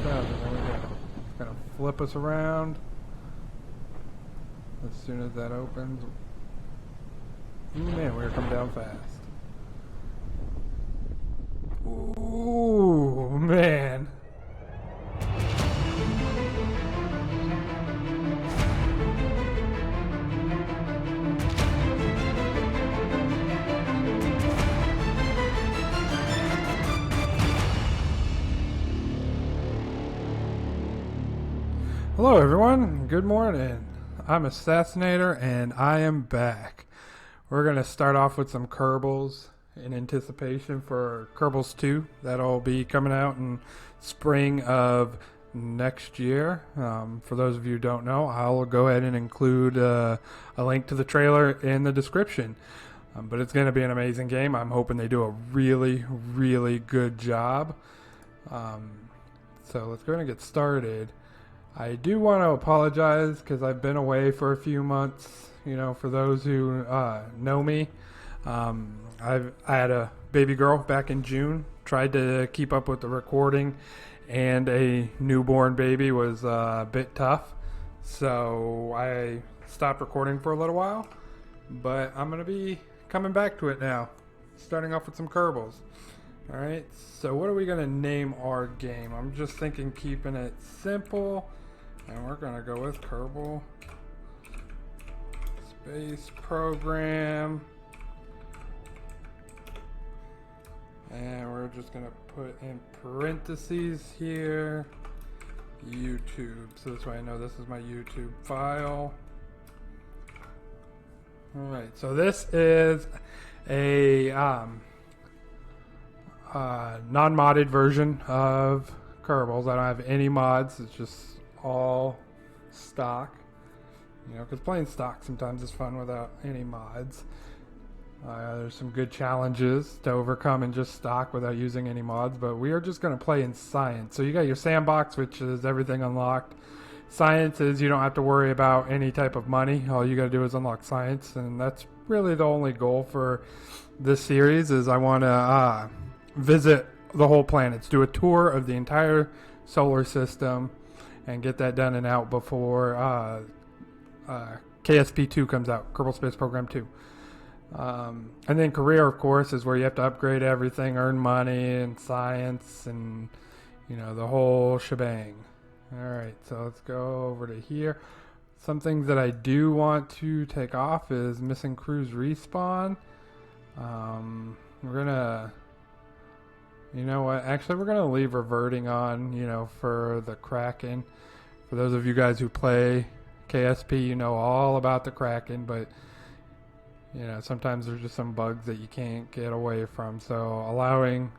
6,000. There we go. It's gonna flip us around as soon as that opens. Ooh, man, we're coming down fast. Ooh, man. Hello everyone, good morning. I'm Assassinator and I am back. We're going to start off with some Kerbals in anticipation for Kerbals 2. That'll be coming out in spring of next year. For those of you who don't know, I'll go ahead and include a link to the trailer in the description. But it's going to be an amazing game. I'm hoping they do a really, really good job. So let's go ahead and get started. I do want to apologize because I've been away for a few months. You know, for those who know me, I had a baby girl back in June. Tried to keep up with the recording, and a newborn baby was a bit tough. So I stopped recording for a little while, but I'm going to be coming back to it now, starting off with some Kerbals. Alright, so what are we going to name our game? I'm just thinking keeping it simple. And we're going to go with Kerbal Space Program. And we're just going to put in parentheses here, YouTube. So this way I know this is my YouTube file. Alright, so this is a non-modded version of Kerbals. I don't have any mods. It's just all stock, you know, because playing stock sometimes is fun without any mods. There's some good challenges to overcome in just stock without using any mods, but we are just going to play in science. So you got your sandbox, which is everything unlocked. Science is you don't have to worry about any type of money. All you got to do is unlock science, and that's really the only goal for this series. Is I want to visit the whole planets, do a tour of the entire solar system, and get that done and out before KSP 2 comes out, Kerbal Space Program 2. And then career, of course, is where you have to upgrade everything, earn money, and science, and, you know, the whole shebang. Alright, so let's go over to here. Some things that I do want to take off is missing crews respawn. We're going to... You know what? Actually, we're going to leave reverting on, you know, for the Kraken. For those of you guys who play KSP, you know all about the Kraken, but, you know, sometimes there's just some bugs that you can't get away from. So allowing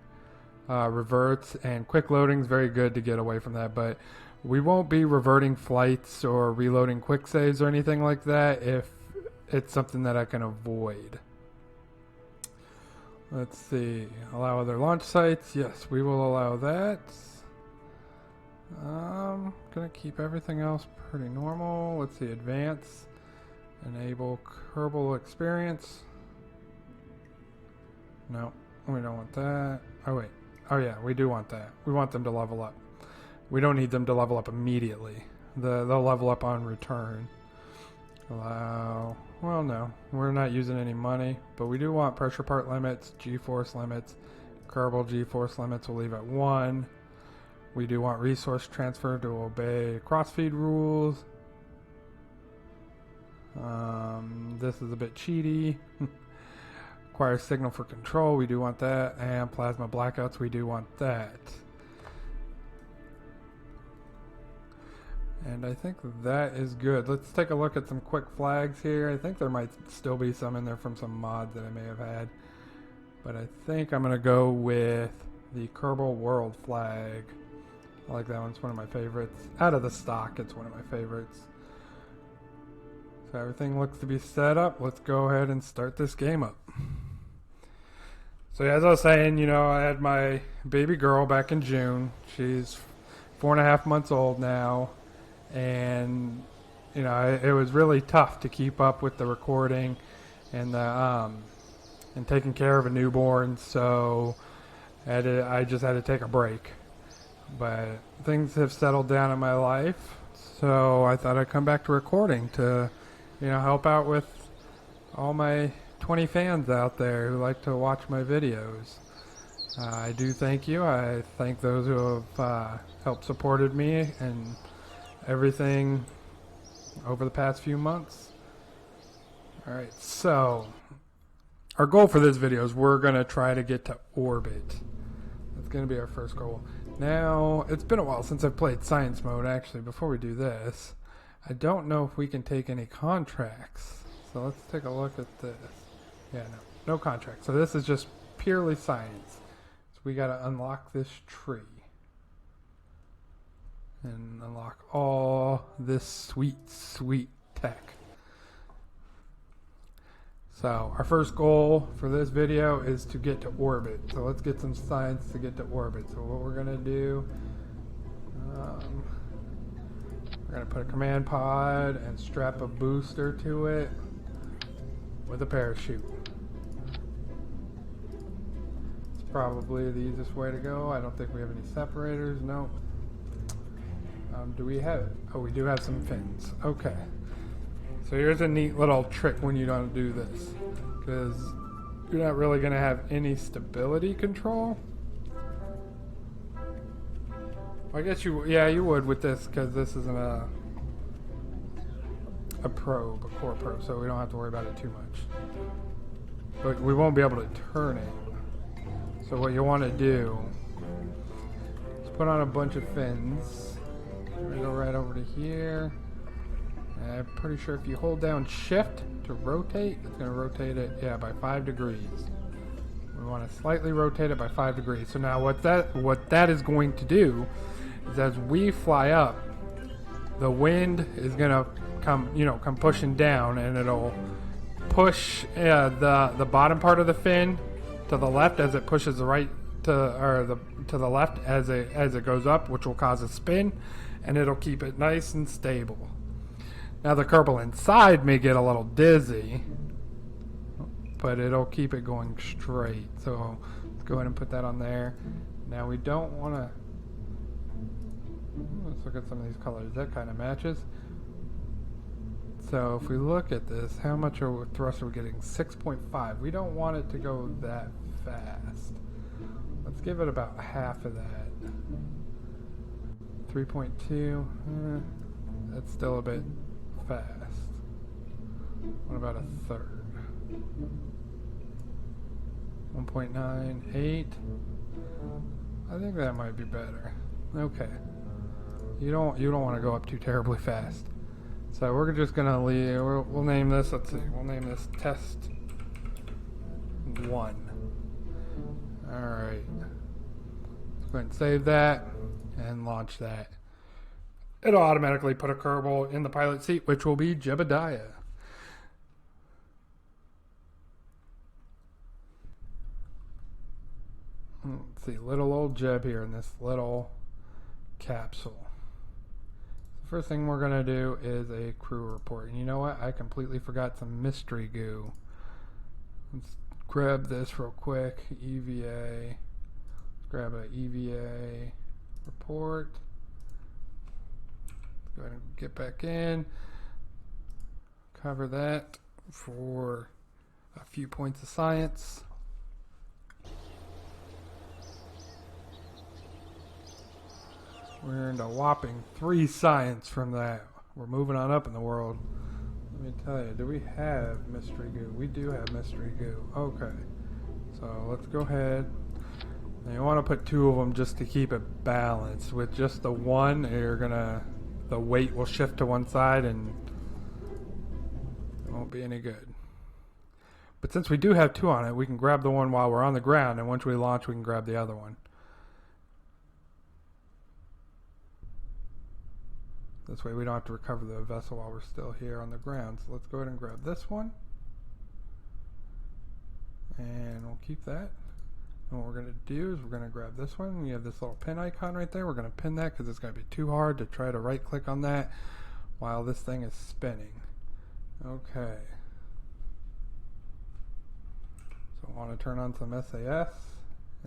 reverts and quick loading is very good to get away from that, but we won't be reverting flights or reloading quick saves or anything like that if it's something that I can avoid. Let's see. Allow other launch sites. Yes, we will allow that. Gonna keep everything else pretty normal. Let's see. Advance. Enable Kerbal experience. No, we don't want that. Oh, wait. Oh, yeah, we do want that. We want them to level up. We don't need them to level up immediately. They'll level up on return. Allow... Well, no, we're not using any money, but we do want pressure part limits, G-force limits, Kerbal G-force limits we'll leave at 1. We do want resource transfer to obey crossfeed rules. This is a bit cheaty. Require signal for control, we do want that, and plasma blackouts, we do want that. And I think that is good. Let's take a look at some quick flags here. I think there might still be some in there from some mods that I may have had. But I think I'm going to go with the Kerbal World flag. I like that one. It's one of my favorites. Out of the stock, it's one of my favorites. So everything looks to be set up. Let's go ahead and start this game up. So as I was saying, you know, I had my baby girl back in June. She's 4.5 months old now. And, you know, it was really tough to keep up with the recording and and taking care of a newborn. So I just had to take a break. But things have settled down in my life, so I thought I'd come back to recording to, help out with all my 20 fans out there who like to watch my videos. I do thank you. I thank those who have helped supported me and everything over the past few months. Alright, so our goal for this video is we're going to try to get to orbit. That's going to be our first goal. Now, it's been a while since I've played science mode, actually. Before we do this, I don't know if we can take any contracts. So let's take a look at this. Yeah, no contracts. So this is just purely science. So we got to unlock this tree. And unlock all this sweet, sweet tech. So our first goal for this video is to get to orbit. So let's get some science to get to orbit. So what we're going to do, we're going to put a command pod and strap a booster to it with a parachute. It's probably the easiest way to go. I don't think we have any separators. No. Do we have it? Oh, we do have some fins. Okay. So here's a neat little trick when you don't do this, because you're not really going to have any stability control. I guess you would with this, because this isn't a core probe, so we don't have to worry about it too much. But we won't be able to turn it. So what you want to do is put on a bunch of fins. We go right over to here. I'm pretty sure if you hold down shift to rotate, it's going to rotate it, by 5 degrees. We want to slightly rotate it by 5 degrees. So now what that is going to do is as we fly up, the wind is going to come pushing down, and it'll push the bottom part of the fin to the left as it pushes the right to the left as it goes up, which will cause a spin, and it'll keep it nice and stable. Now the Kerbal inside may get a little dizzy, but it'll keep it going straight. So let's go ahead and put that on there. Now we don't want to... Let's look at some of these colors. That kind of matches. So if we look at this, how much thrust are we getting? 6.5. We don't want it to go that fast. Let's give it about half of that. 3.2. That's still a bit fast. What about a third? 1.98. I think that might be better. Okay. You don't want to go up too terribly fast. So we're just gonna leave. We'll name this. Let's see. We'll name this test 1. All right. Let's go ahead and save that and launch that. It'll automatically put a Kerbal in the pilot seat, which will be Jebediah. Let's see, little old Jeb here in this little capsule. The first thing we're going to do is a crew report. And you know what? I completely forgot some mystery goo. Let's grab this real quick. EVA. Let's grab an EVA report. Go ahead and get back in, cover that for a few points of science. We earned a whopping 3 science from that. We're moving on up in the world. Let me tell you, do we have mystery goo? We do have mystery goo. Okay, so let's go ahead. And you want to put 2 of them just to keep it balanced. With just the one, the weight will shift to one side and it won't be any good. But since we do have 2 on it, we can grab the one while we're on the ground, and once we launch, we can grab the other one. This way we don't have to recover the vessel while we're still here on the ground. So let's go ahead and grab this one. And we'll keep that. And what we're going to do is we're going to grab this one. You have this little pin icon right there. We're going to pin that because it's going to be too hard to try to right click on that while this thing is spinning. Okay. So I want to turn on some SAS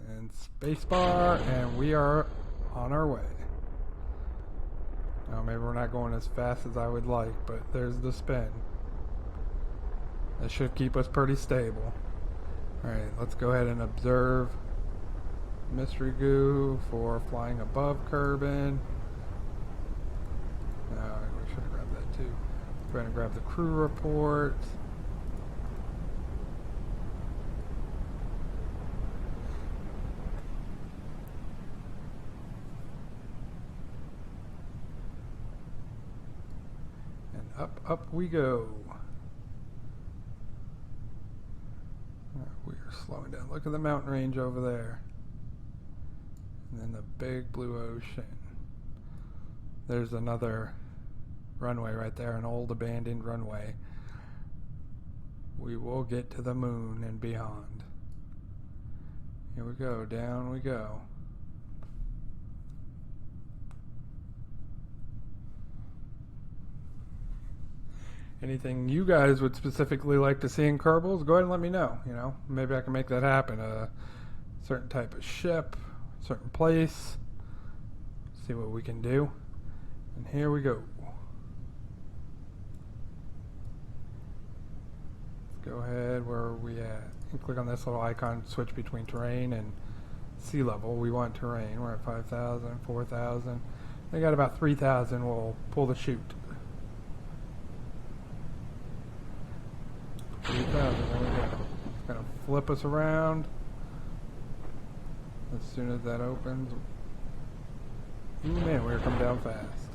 and spacebar, and we are on our way. Now maybe we're not going as fast as I would like, but there's the spin. That should keep us pretty stable. Alright, let's go ahead and observe mystery goo for flying above Kerbal. We should have grabbed that too. Go ahead and grab the crew report. And up we go. We are slowing down. Look at the mountain range over there. And then the big blue ocean. There's another runway right there, an old abandoned runway. We will get to the moon and beyond. Here we go, down we go. Anything you guys would specifically like to see in Kerbals, go ahead and let me know. You know, maybe I can make that happen. A certain type of ship, certain place. See what we can do. And here we go. Let's go ahead. Where are we at? You click on this little icon, switch between terrain and sea level. We want terrain. We're at 5,000, 4,000. They got about 3,000. We'll pull the chute. 3,000, there we go. It's gonna flip us around as soon as that opens. Ooh, man, we're coming down fast.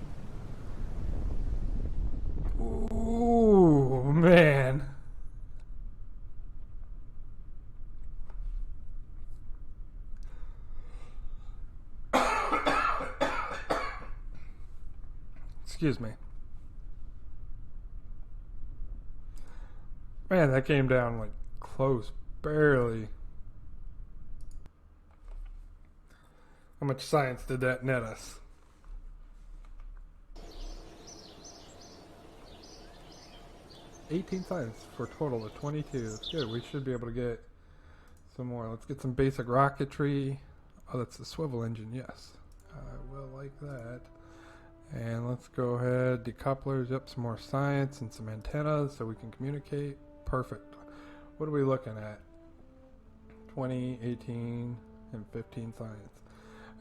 Ooh, man. Excuse me. Man, that came down like close, barely. How much science did that net us? 18 science for a total of 22. That's good. We should be able to get some more. Let's get some basic rocketry. Oh, that's the swivel engine. Yes, I will like that. And let's go ahead. Decouplers. Yep, some more science and some antennas so we can communicate. Perfect. What are we looking at? 20, 18, and 15 science.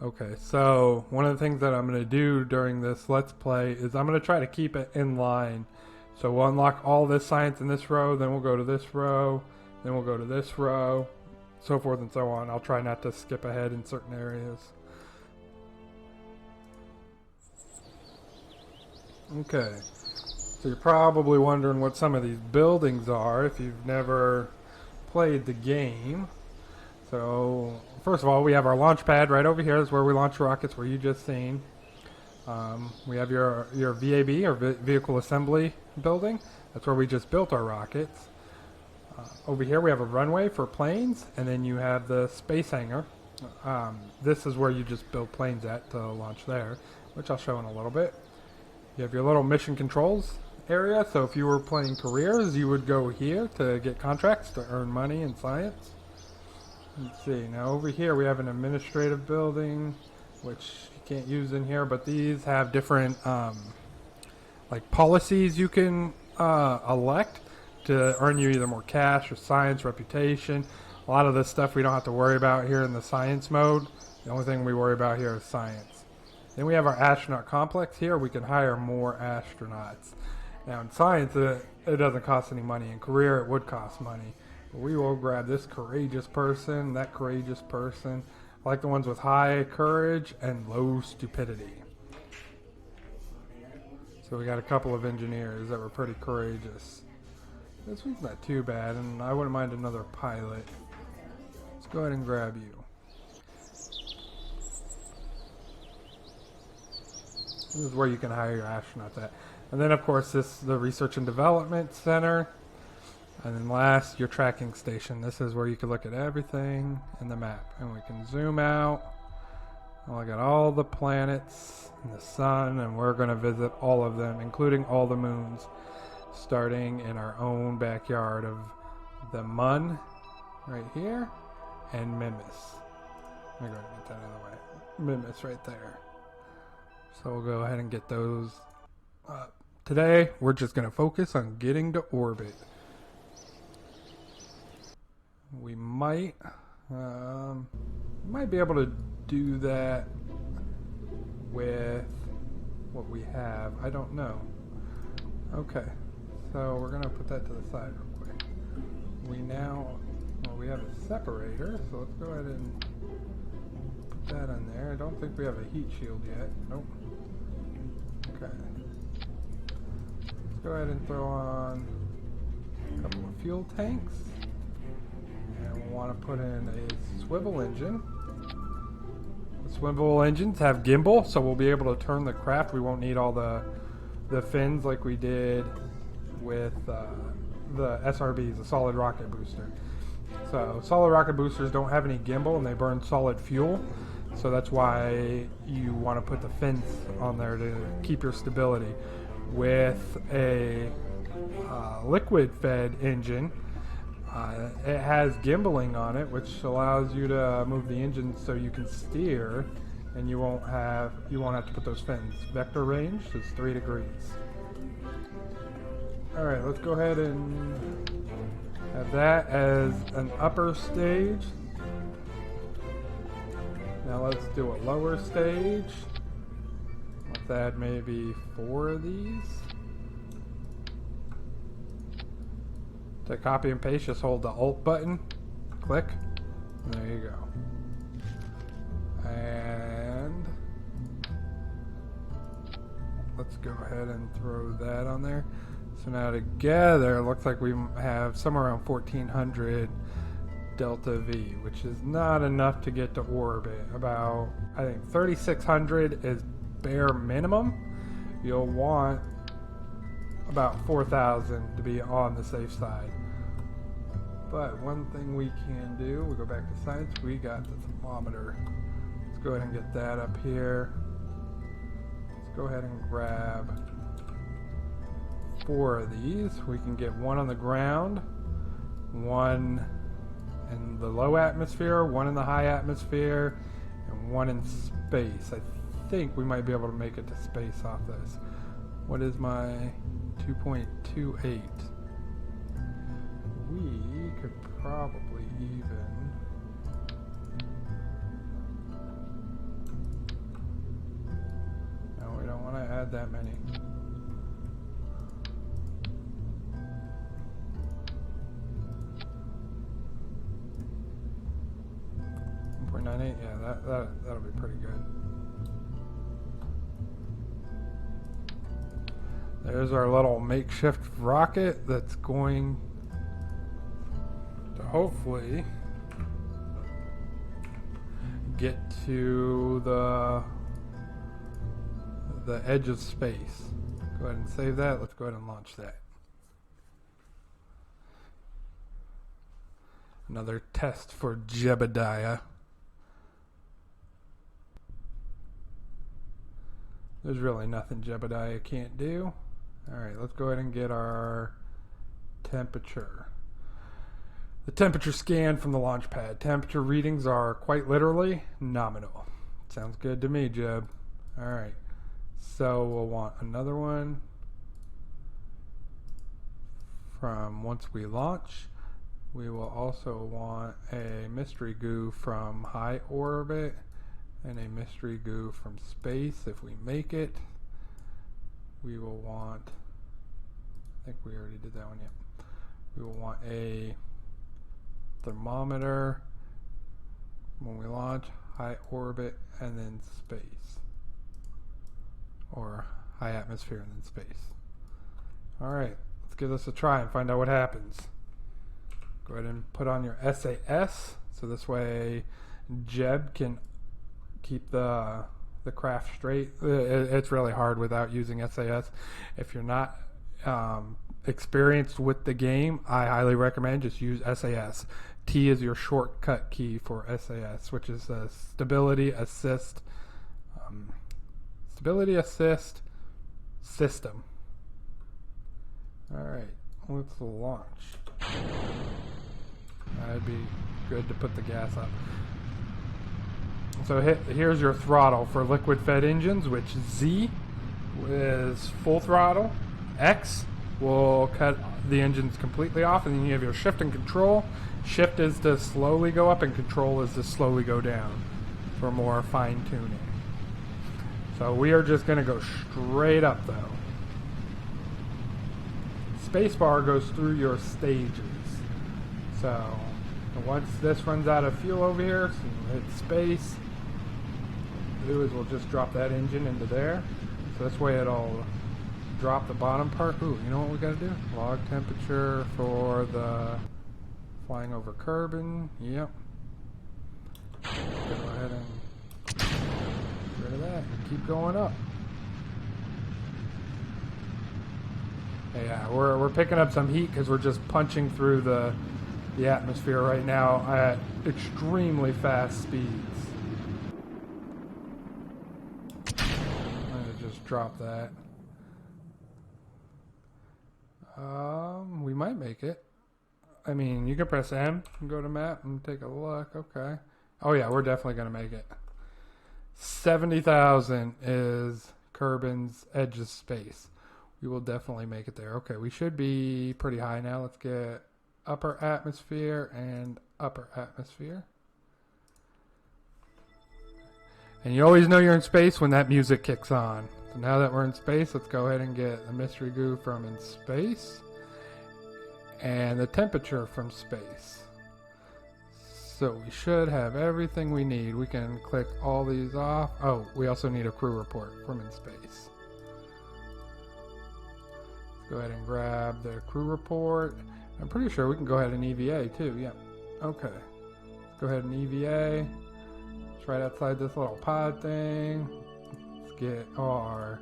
Okay, so one of the things that I'm going to do during this Let's Play is I'm going to try to keep it in line. So we'll unlock all this science in this row, then we'll go to this row, then we'll go to this row, so forth and so on. I'll try not to skip ahead in certain areas. Okay. So you're probably wondering what some of these buildings are if you've never played the game. So first of all, we have our launch pad right over here. That's where we launch rockets, where you just seen. We have your VAB, or Vehicle Assembly Building. That's where we just built our rockets. Over here we have a runway for planes, and then you have the space hangar. This is where you just build planes at to launch there, which I'll show in a little bit. You have your little mission controls area, so if you were playing careers, you would go here to get contracts to earn money in science. Let's see, now over here we have an administrative building, which you can't use in here, but these have different like policies you can elect to earn you either more cash or science, reputation. A lot of this stuff we don't have to worry about here in the science mode. The only thing we worry about here is science. Then we have our astronaut complex here. We can hire more astronauts. Now in science, it doesn't cost any money. In career, it would cost money. But we will grab this courageous person, that courageous person. I like the ones with high courage and low stupidity. So we got a couple of engineers that were pretty courageous. This one's not too bad, and I wouldn't mind another pilot. Let's go ahead and grab you. This is where you can hire your astronauts at. And then, of course, this is the Research and Development Center. And then last, your tracking station. This is where you can look at everything in the map. And we can zoom out and look at all the planets and the sun. And we're going to visit all of them, including all the moons, starting in our own backyard of the Mun right here and Mimas. Let me go ahead and get that out of the way. Mimus right there. So we'll go ahead and get those up. Today, we're just going to focus on getting to orbit. We might be able to do that with what we have. I don't know. Okay, so we're going to put that to the side real quick. We have a separator, so let's go ahead and put that on there. I don't think we have a heat shield yet. Nope. Okay. Let's go ahead and throw on a couple of fuel tanks. And we'll want to put in a swivel engine. The swivel engines have gimbal, so we'll be able to turn the craft. We won't need all the fins like we did with the SRBs, the solid rocket booster. So solid rocket boosters don't have any gimbal and they burn solid fuel. So that's why you want to put the fins on there to keep your stability. With a liquid-fed engine, it has gimbaling on it, which allows you to move the engine so you can steer, and you won't have to put those fins. Vector range is 3 degrees. All right, let's go ahead and have that as an upper stage. Now let's do a lower stage. Let's add maybe 4 of these. To copy and paste, just hold the Alt button, click, and there you go. And let's go ahead and throw that on there. So now together, it looks like we have somewhere around 1400 delta V, which is not enough to get to orbit. About, I think 3600 is bare minimum. You'll want about 4,000 to be on the safe side. But one thing we can do, we go back to science, we got the thermometer. Let's go ahead and get that up here. Let's go ahead and grab 4 of these. We can get 1 on the ground, 1 in the low atmosphere, 1 in the high atmosphere, and 1 in space. I think we might be able to make it to space off this. What is my 2.28? We could probably even no, we don't want to add that many. Yeah, that'll be pretty good. There's our little makeshift rocket that's going to hopefully get to the edge of space. Go ahead and save that. Let's go ahead and launch that. Another test for Jebediah. There's really nothing Jebediah can't do. Alright, let's go ahead and get our temperature. The temperature scan from the launch pad. Temperature readings are quite literally nominal. Sounds good to me, Jeb. Alright, so we'll want another one from once we launch. We will also want a mystery goo from high orbit and a mystery goo from space if we make it. We will want, I think we already did that one yet. We will want a thermometer when we launch, high orbit, and then space. Or high atmosphere and then space. Alright, let's give this a try and find out what happens. Go ahead and put on your SAS, so this way Jeb can keep the craft straight. It's really hard without using SAS. If you're not experienced with the game, I highly recommend just use SAS. T is your shortcut key for SAS, which is a stability assist system. Alright, let's launch. That'd be good to put the gas up. So here's your throttle for liquid-fed engines, which Z is full throttle. X will cut the engines completely off, and then you have your shift and control. Shift is to slowly go up, and control is to slowly go down for more fine-tuning. So we are just going to go straight up, though. Spacebar goes through your stages. So once this runs out of fuel over here, so we'll hit space. What we'll do is we'll just drop that engine into there. So this way it'll drop the bottom part. Ooh, you know what we got to do? Log temperature for the flying over Kerbal. Yep. Go ahead and get rid of that and keep going up. Yeah, we're picking up some heat because we're just punching through the atmosphere right now at extremely fast speeds. I'm gonna just drop that. We might make it. I mean, you can press M and go to map and take a look. Okay. Oh yeah, we're definitely gonna make it. 70,000 is Kerbal's edge of space. We will definitely make it there. Okay, we should be pretty high now. Let's get upper atmosphere and upper atmosphere. And you always know you're in space when that music kicks on. So now that we're in space, let's go ahead and get the mystery goo from in space and the temperature from space. So we should have everything we need. We can click all these off. Oh, we also need a crew report from in space. Let's go ahead and grab the crew report. I'm pretty sure we can go ahead and EVA too. Yeah. Okay. Let's go ahead and EVA. It's right outside this little pod thing. Let's get our...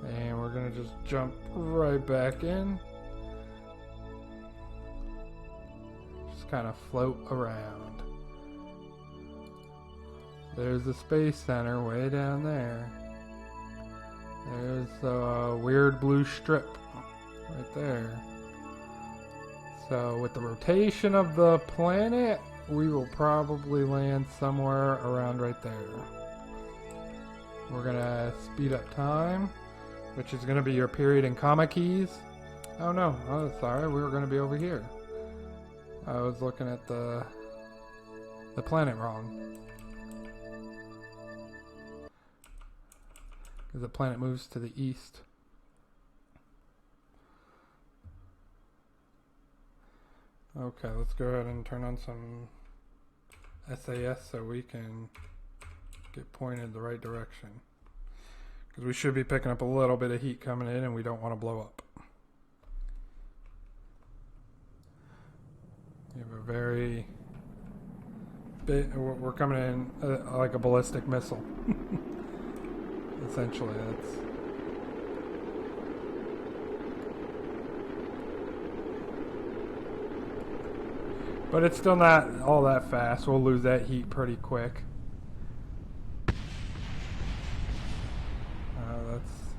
And we're going to just jump right back in. Just kind of float around. There's the Space Center way down there. There's the weird blue strip right there. So with the rotation of the planet, we will probably land somewhere around right there. We're gonna speed up time, which is gonna be your period and comma keys. Oh no, oh sorry, we were gonna be over here. I was looking at the planet wrong. Because the planet moves to the east. Okay, let's go ahead and turn on some SAS so we can get pointed the right direction. Because we should be picking up a little bit of heat coming in and we don't want to blow up. You have a very big, we're coming in like a ballistic missile. Essentially, that's... But it's still not all that fast. We'll lose that heat pretty quick. That's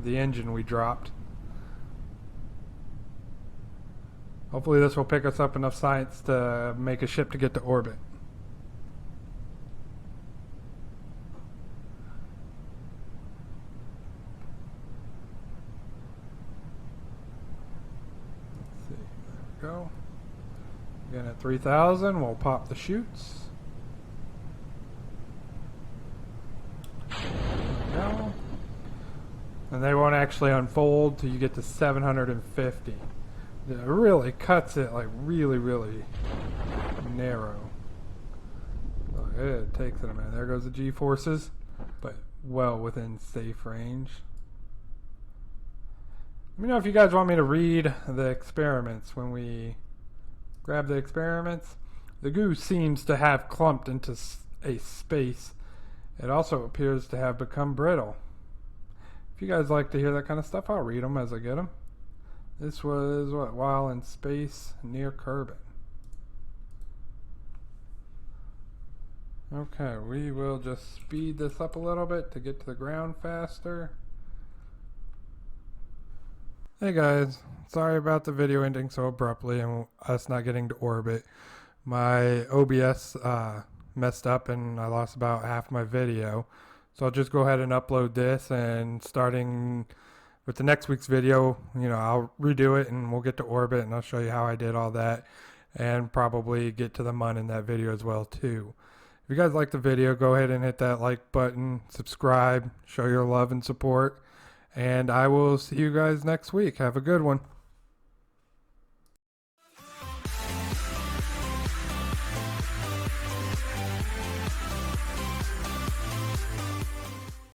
the engine we dropped. Hopefully this will pick us up enough science to make a ship to get to orbit. Let's see. There we go. Again at 3,000, we'll pop the chutes. There we go. And they won't actually unfold till you get to 750. It really cuts it like really narrow. It takes it a minute. There goes the G-forces, but well within safe range. Let me know if you guys want me to read the experiments when we grab the experiments. The goo seems to have clumped into a space. It also appears to have become brittle. If you guys like to hear that kind of stuff, I'll read them as I get them. This was what, while in space near Kerbal. Okay, we will just speed this up a little bit to get to the ground faster. Hey guys, sorry about the video ending so abruptly and us not getting to orbit. My OBS messed up and I lost about half my video. So I'll just go ahead and upload this, and starting with the next week's video, I'll redo it and we'll get to orbit and I'll show you how I did all that, and probably get to the mun in that video as well too. If you guys like the video, go ahead and hit that like button, subscribe, show your love and support, and I will see you guys next week. Have a good one.